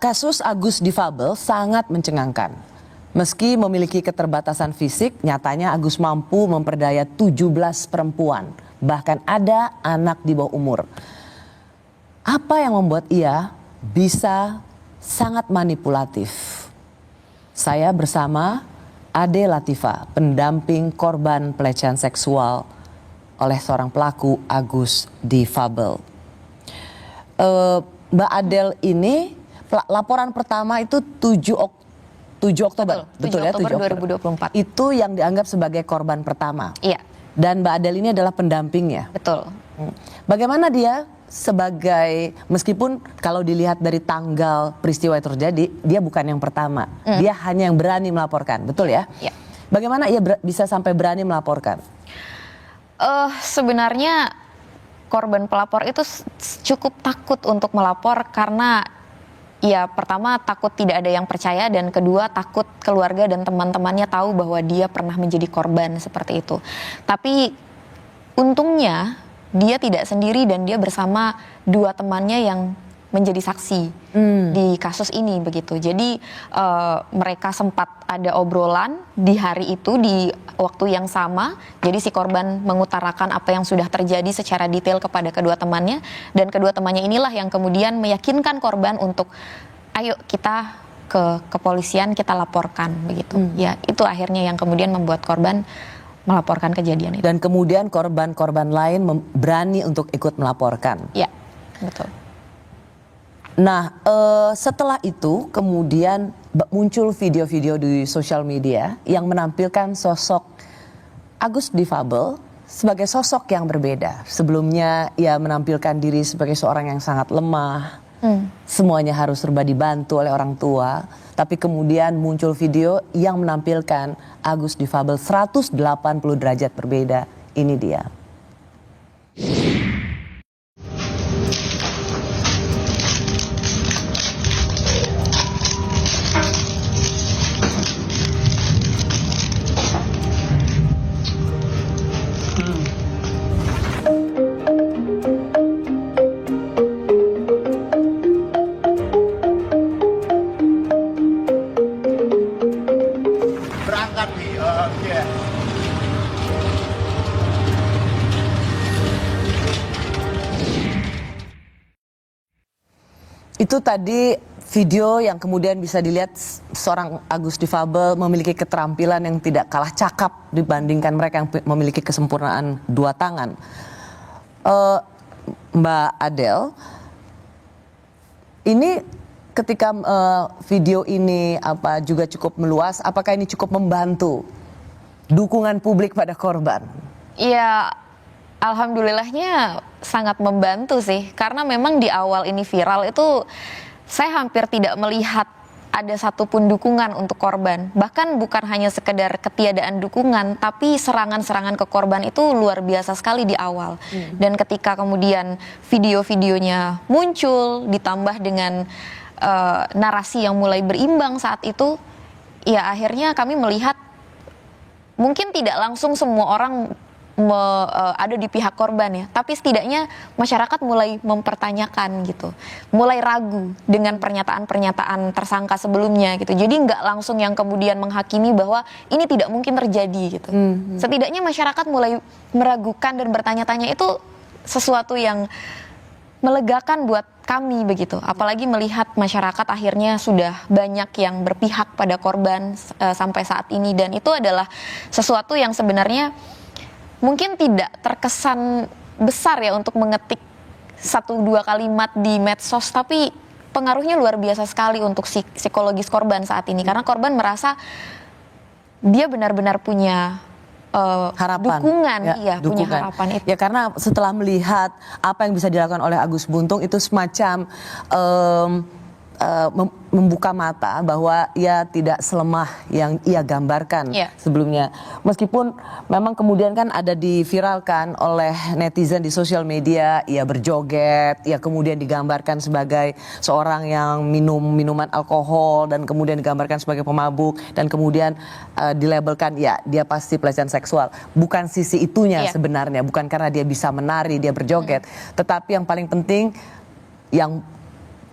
Kasus Agus difabel sangat mencengangkan. Meski memiliki keterbatasan fisik, nyatanya Agus mampu memperdaya 17 perempuan. Bahkan ada anak di bawah umur. Apa yang membuat ia bisa sangat manipulatif? Saya bersama Ade Latifa, pendamping korban pelecehan seksual oleh seorang pelaku Agus difabel. Mbak Adel ini laporan pertama itu 7 Oktober. Betul ya, 7 Oktober 2024. Itu yang dianggap sebagai korban pertama. Iya. Dan Mbak Adel ini adalah pendampingnya. Betul. Bagaimana dia sebagai, meskipun kalau dilihat dari tanggal peristiwa yang terjadi, dia bukan yang pertama. Dia hanya yang berani melaporkan, betul ya? Iya. Bagaimana ia bisa sampai berani melaporkan? Sebenarnya korban pelapor itu cukup takut untuk melapor karena ya pertama takut tidak ada yang percaya dan kedua takut keluarga dan teman-temannya tahu bahwa dia pernah menjadi korban seperti itu. Tapi untungnya dia tidak sendiri dan dia bersama 2 temannya yang menjadi saksi di kasus ini begitu. Jadi mereka sempat ada obrolan di hari itu di waktu yang sama. Jadi si korban mengutarakan apa yang sudah terjadi secara detail kepada kedua temannya dan kedua temannya inilah yang kemudian meyakinkan korban untuk ayo kita ke kepolisian, kita laporkan begitu. Ya, itu akhirnya yang kemudian membuat korban melaporkan kejadian itu. Dan kemudian korban-korban lain berani untuk ikut melaporkan. Ya, betul. Nah, setelah itu kemudian muncul video-video di sosial media yang menampilkan sosok Agus difabel sebagai sosok yang berbeda. Sebelumnya ia menampilkan diri sebagai seorang yang sangat lemah, semuanya harus serba dibantu oleh orang tua. Tapi kemudian muncul video yang menampilkan Agus difabel 180 derajat berbeda. Ini dia. Berangkat nih, yeah. Itu tadi video yang kemudian bisa dilihat seorang Agus difabel memiliki keterampilan yang tidak kalah cakap dibandingkan mereka yang memiliki kesempurnaan 2 tangan. Mbak Adel, ini ketika video ini juga cukup meluas, apakah ini cukup membantu dukungan publik pada korban? Ya, alhamdulillahnya sangat membantu sih, karena memang di awal ini viral itu saya hampir tidak melihat ada satupun dukungan untuk korban. Bahkan bukan hanya sekedar ketiadaan dukungan, tapi serangan-serangan ke korban itu luar biasa sekali di awal. Dan ketika kemudian video-videonya muncul, ditambah dengan narasi yang mulai berimbang saat itu, ya akhirnya kami melihat mungkin tidak langsung semua orang ada di pihak korban ya, tapi setidaknya masyarakat mulai mempertanyakan gitu, mulai ragu dengan pernyataan-pernyataan tersangka sebelumnya gitu. Jadi nggak langsung yang kemudian menghakimi bahwa ini tidak mungkin terjadi gitu. Setidaknya masyarakat mulai meragukan dan bertanya-tanya, itu sesuatu yang melegakan buat kami begitu. Apalagi melihat masyarakat akhirnya sudah banyak yang berpihak pada korban sampai saat ini, dan itu adalah sesuatu yang sebenarnya mungkin tidak terkesan besar ya untuk mengetik 1-2 kalimat di medsos, tapi pengaruhnya luar biasa sekali untuk psikologis korban saat ini, karena korban merasa dia benar-benar punya harapan, dukungan, ya, punya harapan itu. Ya, karena setelah melihat apa yang bisa dilakukan oleh Agus Buntung itu semacam membuka mata bahwa ia tidak selemah yang ia gambarkan sebelumnya. Meskipun memang kemudian kan ada diviralkan oleh netizen di sosial media, ia berjoget, ia kemudian digambarkan sebagai seorang yang minum minuman alkohol dan kemudian digambarkan sebagai pemabuk dan kemudian dilabelkan ya dia pasti pelecehan seksual. Bukan sisi itunya sebenarnya, bukan karena dia bisa menari, dia berjoget, tetapi yang paling penting yang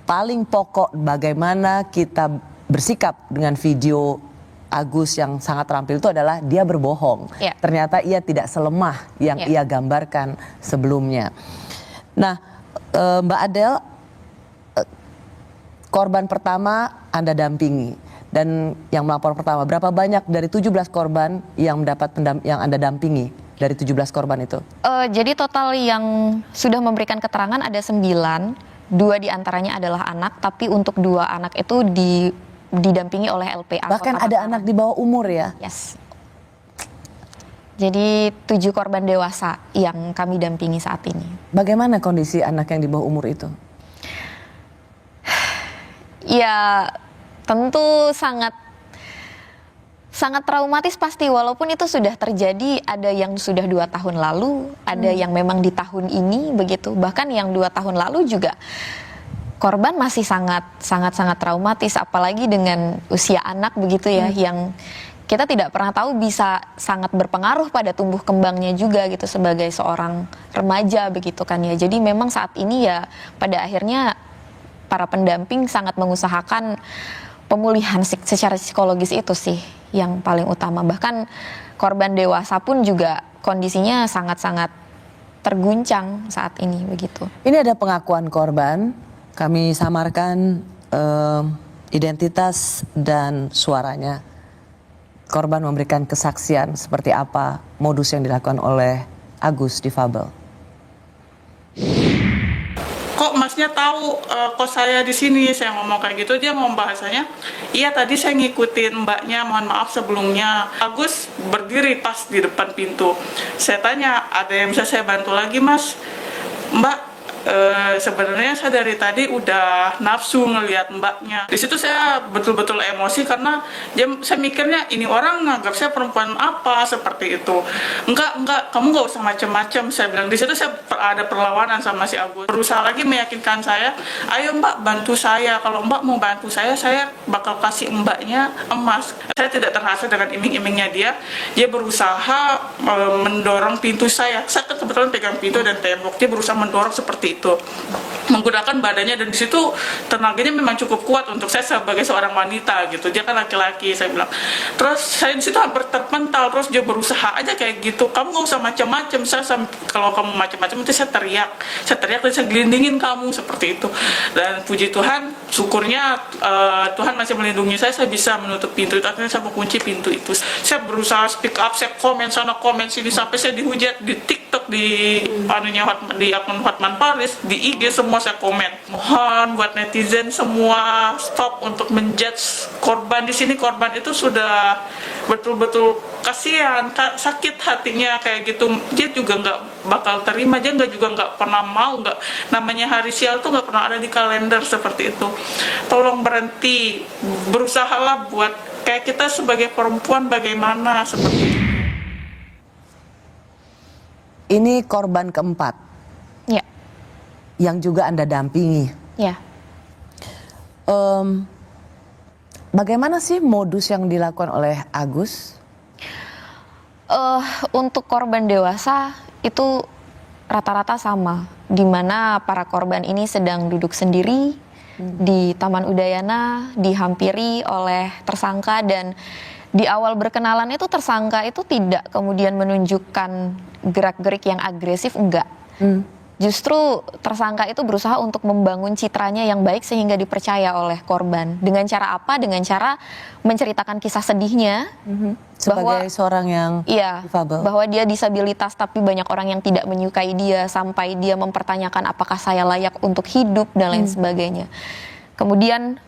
paling pokok bagaimana kita bersikap dengan video Agus yang sangat terampil itu adalah dia berbohong. Ya. Ternyata ia tidak selemah yang ia gambarkan sebelumnya. Nah, Mbak Adele, korban pertama Anda dampingi. Dan yang melapor pertama, berapa banyak dari 17 korban yang mendapat yang Anda dampingi dari 17 korban itu? Jadi total yang sudah memberikan keterangan ada 9, 2 diantaranya adalah anak, tapi untuk 2 anak itu didampingi oleh LPA. Bahkan ada anak di bawah umur ya? Yes. Jadi 7 korban dewasa yang kami dampingi saat ini. Bagaimana kondisi anak yang di bawah umur itu? Ya tentu sangat traumatis pasti, walaupun itu sudah terjadi. Ada yang sudah 2 tahun lalu, ada yang memang di tahun ini begitu. Bahkan yang 2 tahun lalu juga korban masih sangat traumatis, apalagi dengan usia anak begitu ya, yang kita tidak pernah tahu bisa sangat berpengaruh pada tumbuh kembangnya juga gitu sebagai seorang remaja begitu kan ya. Jadi memang saat ini ya pada akhirnya para pendamping sangat mengusahakan pemulihan secara psikologis itu sih yang paling utama. Bahkan korban dewasa pun juga kondisinya sangat-sangat terguncang saat ini begitu. Ini ada pengakuan korban, kami samarkan identitas dan suaranya. Korban memberikan kesaksian seperti apa modus yang dilakukan oleh Agus difabel. Kok masnya tahu kok saya di sini, saya ngomong kayak gitu, dia ngomong bahasanya, iya tadi saya ngikutin mbaknya, mohon maaf sebelumnya. Agus berdiri pas di depan pintu. Saya tanya, ada yang bisa saya bantu lagi mas? Mbak, sebenarnya saya dari tadi udah nafsu ngelihat mbaknya. Di situ saya betul-betul emosi karena saya mikirnya ini orang nganggap saya perempuan apa seperti itu. Enggak, kamu nggak usah macam-macam, saya bilang. Di situ saya ada perlawanan sama si Agus. Berusaha lagi meyakinkan saya, ayo mbak bantu saya. Kalau mbak mau bantu saya bakal kasih mbaknya emas. Saya tidak terasa dengan iming-imingnya dia. Dia berusaha mendorong pintu saya. Saya kebetulan pegang pintu dan tembok. Dia berusaha mendorong seperti itu, menggunakan badannya, dan di situ tenaganya memang cukup kuat untuk saya sebagai seorang wanita gitu. Dia kan laki-laki, saya bilang. Terus saya di situ hampir terpental. Terus dia berusaha aja kayak gitu, kamu nggak usah macam-macam. Kalau kamu macam-macam nanti saya teriak dan saya gelindingin kamu seperti itu. Dan puji Tuhan, syukurnya Tuhan masih melindungi saya bisa menutup pintu itu. Akhirnya saya mengunci pintu itu. Saya berusaha speak up, saya komen sana komen sini, sampai saya dihujat di TikTok, di akun Hotman Paris, di IG semua saya komen. Mohon buat netizen semua stop untuk menjudge korban di sini. Korban itu sudah betul-betul kasihan, sakit hatinya kayak gitu. Dia juga nggak bakal terima, dia juga nggak pernah mau, nggak, namanya hari sial tuh nggak pernah ada di kalender seperti itu. Tolong berhenti, berusahalah buat kayak kita sebagai perempuan bagaimana seperti itu. Ini korban keempat. Ya. Yang juga Anda dampingi. Ya. Bagaimana sih modus yang dilakukan oleh Agus? Untuk korban dewasa itu rata-rata sama, di mana para korban ini sedang duduk sendiri di Taman Udayana, dihampiri oleh tersangka, dan di awal berkenalan itu tersangka itu tidak kemudian menunjukkan gerak-gerik yang agresif, enggak. Justru tersangka itu berusaha untuk membangun citranya yang baik sehingga dipercaya oleh korban. Dengan cara apa? Dengan cara menceritakan kisah sedihnya. Sebagai seorang yang difabel. Bahwa dia disabilitas tapi banyak orang yang tidak menyukai dia, sampai dia mempertanyakan apakah saya layak untuk hidup dan lain sebagainya. Kemudian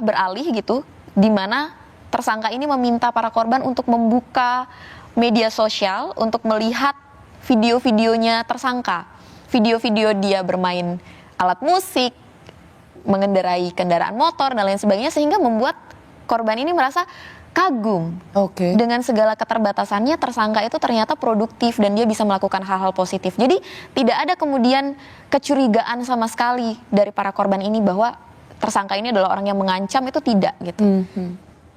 beralih gitu, di mana tersangka ini meminta para korban untuk membuka media sosial untuk melihat video-videonya tersangka. Video-video dia bermain alat musik, mengendarai kendaraan motor dan lain sebagainya, sehingga membuat korban ini merasa kagum. Dengan segala keterbatasannya, tersangka itu ternyata produktif dan dia bisa melakukan hal-hal positif. Jadi tidak ada kemudian kecurigaan sama sekali dari para korban ini bahwa tersangka ini adalah orang yang mengancam, itu tidak gitu.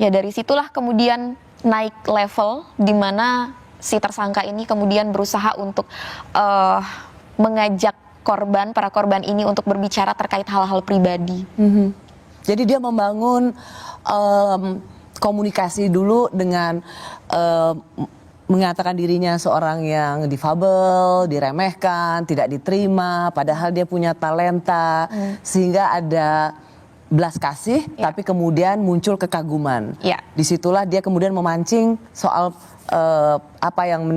Ya dari situlah kemudian naik level, di mana si tersangka ini kemudian berusaha untuk mengajak para korban ini untuk berbicara terkait hal-hal pribadi. Jadi dia membangun komunikasi dulu dengan mengatakan dirinya seorang yang difabel, diremehkan, tidak diterima, padahal dia punya talenta, sehingga ada belas kasih, tapi kemudian muncul kekaguman. Disitulah dia kemudian memancing soal apa yang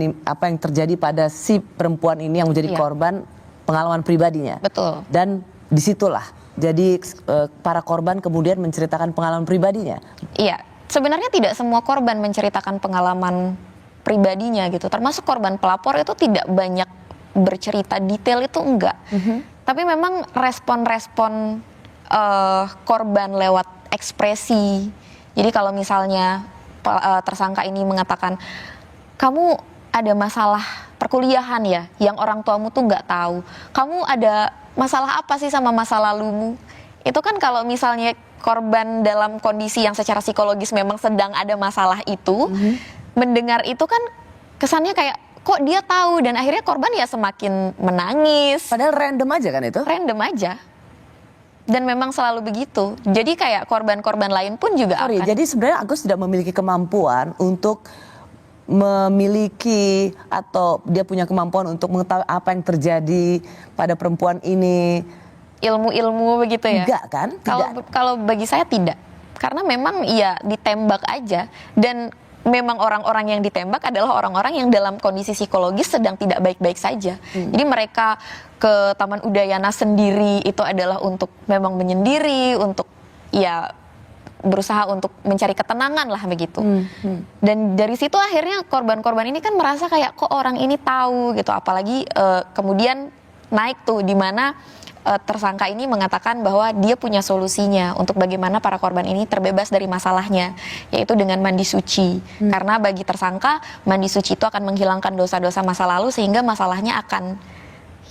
terjadi pada si perempuan ini yang menjadi korban pengalaman pribadinya. Betul. Dan disitulah jadi para korban kemudian menceritakan pengalaman pribadinya. Iya, sebenarnya tidak semua korban menceritakan pengalaman pribadinya gitu. Termasuk korban pelapor itu tidak banyak bercerita detail, itu enggak. Tapi memang respon-respon korban lewat ekspresi. Jadi kalau misalnya tersangka ini mengatakan, kamu ada masalah perkuliahan ya, yang orang tuamu tuh nggak tahu. Kamu ada masalah apa sih sama masa lalumu? Itu kan kalau misalnya korban dalam kondisi yang secara psikologis memang sedang ada masalah itu, mendengar itu kan kesannya kayak, kok dia tahu? Dan akhirnya korban ya semakin menangis. Padahal random aja kan itu? Random aja. Dan memang selalu begitu. Jadi kayak korban-korban lain pun juga akan. Jadi sebenarnya Agus tidak memiliki kemampuan untuk memiliki atau dia punya kemampuan untuk mengetahui apa yang terjadi pada perempuan ini. Ilmu-ilmu begitu ya? Enggak kan? Kalau bagi saya tidak. Karena memang ya ditembak aja. Dan memang orang-orang yang ditembak adalah orang-orang yang dalam kondisi psikologis sedang tidak baik-baik saja. Jadi mereka ke Taman Udayana sendiri itu adalah untuk memang menyendiri, untuk ya berusaha untuk mencari ketenangan lah begitu. Dan dari situ akhirnya korban-korban ini kan merasa kayak kok orang ini tahu gitu. Apalagi kemudian naik tuh di mana tersangka ini mengatakan bahwa dia punya solusinya untuk bagaimana para korban ini terbebas dari masalahnya, yaitu dengan mandi suci. Karena bagi tersangka, mandi suci itu akan menghilangkan dosa-dosa masa lalu sehingga masalahnya akan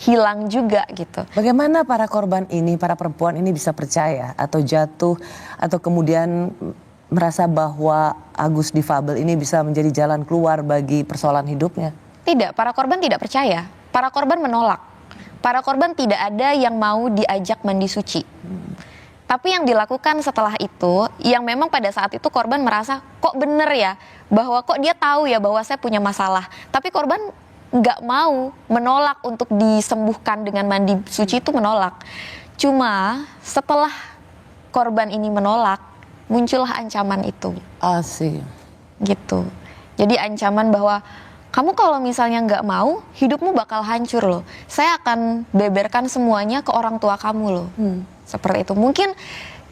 hilang juga gitu. Bagaimana para korban ini, para perempuan ini bisa percaya atau jatuh atau kemudian merasa bahwa Agus difabel ini bisa menjadi jalan keluar bagi persoalan hidupnya? Tidak, para korban tidak percaya. Para korban menolak. Para korban tidak ada yang mau diajak mandi suci. Tapi yang dilakukan setelah itu, yang memang pada saat itu korban merasa, kok bener ya, bahwa kok dia tahu ya bahwa saya punya masalah. Tapi korban nggak mau, menolak untuk disembuhkan dengan mandi suci, itu menolak. Cuma setelah korban ini menolak, muncullah ancaman itu. Asik. Gitu. Jadi ancaman bahwa, kamu kalau misalnya nggak mau, hidupmu bakal hancur loh. Saya akan beberkan semuanya ke orang tua kamu loh. Seperti itu. Mungkin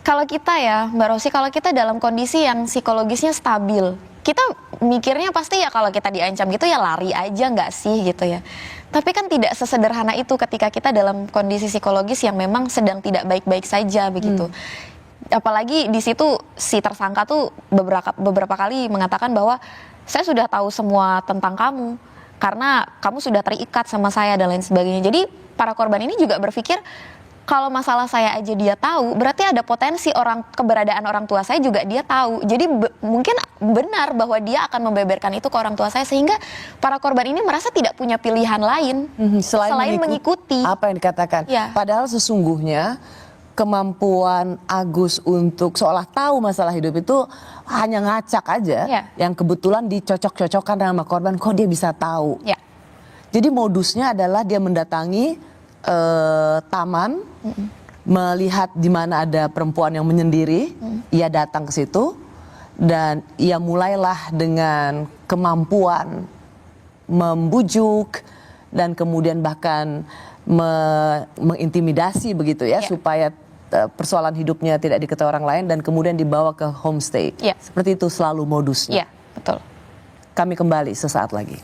kalau kita ya, Mbak Rosi, kalau kita dalam kondisi yang psikologisnya stabil, kita mikirnya pasti ya kalau kita diancam gitu ya lari aja nggak sih gitu ya. Tapi kan tidak sesederhana itu ketika kita dalam kondisi psikologis yang memang sedang tidak baik-baik saja begitu. Apalagi di situ si tersangka tuh beberapa kali mengatakan bahwa saya sudah tahu semua tentang kamu karena kamu sudah terikat sama saya dan lain sebagainya. Jadi para korban ini juga berpikir kalau masalah saya aja dia tahu, berarti ada potensi keberadaan orang tua saya juga dia tahu. Jadi mungkin benar bahwa dia akan membeberkan itu ke orang tua saya, sehingga para korban ini merasa tidak punya pilihan lain selain mengikuti apa yang dikatakan. Ya. Padahal sesungguhnya kemampuan Agus untuk seolah tahu masalah hidup itu hanya ngacak aja, yang kebetulan dicocok-cocokkan sama korban, kok dia bisa tahu. Jadi modusnya adalah dia mendatangi taman, melihat di mana ada perempuan yang menyendiri, ia datang ke situ dan ia mulailah dengan kemampuan membujuk dan kemudian bahkan mengintimidasi begitu ya, supaya persoalan hidupnya tidak diketahui orang lain dan kemudian dibawa ke homestay. Seperti itu selalu modusnya. Betul. Kami kembali sesaat lagi.